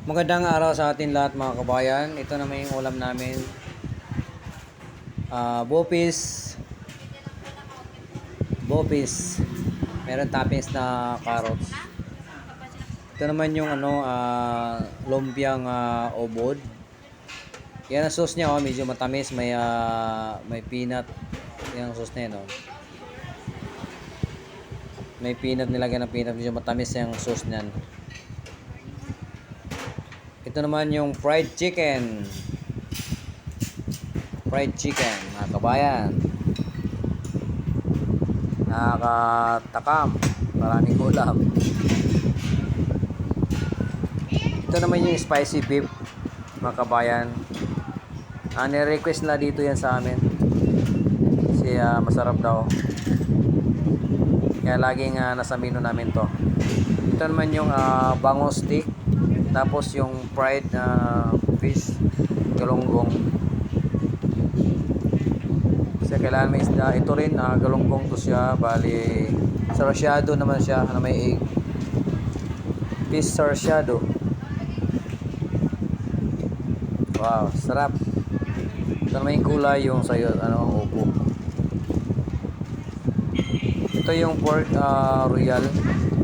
Magandang araw sa atin lahat mga kabayan. Ito naman yung ulam namin. Bopis. Bopis. Meron toppings na carrots. Ito naman yung lumpiang obod. Yan ang sauce niya, medyo matamis, may peanut. Yan ang sauce niya, no. May peanut, nilagyan ng peanut, medyo matamis yung sauce niyan. Ito naman yung fried chicken. Fried chicken, mga kabayan. Nakakatakam. Maraming ulam. Ito naman yung spicy beef, mga kabayan. Ni-request na dito yan sa amin. Kasi masarap daw. Kaya laging nasa menu namin to. Ito naman yung bango stick. Tapos yung fried fish, galunggong. Kasi kailangan may isda. Ito rin, galunggong to siya. Bali, sarsyado naman siya na may egg. Fish sarsyado. Wow, sarap. Ito naman yung kulay, yung sayo, upo. Ito yung pork royal.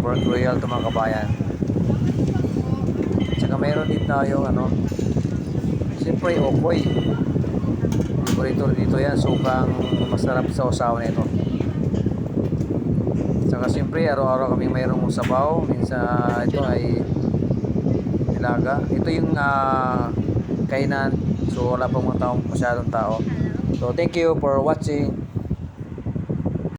Pork royal to mga kabayan. Mayroon din tayo siyempre okoy. Dito yan, sukang masarap sa usawa nito. Saka siyempre araw-araw kami mayroong sabaw. Minsan ito ay nilaga. Ito yung kainan. So wala pang masyadong tao. So thank you for watching.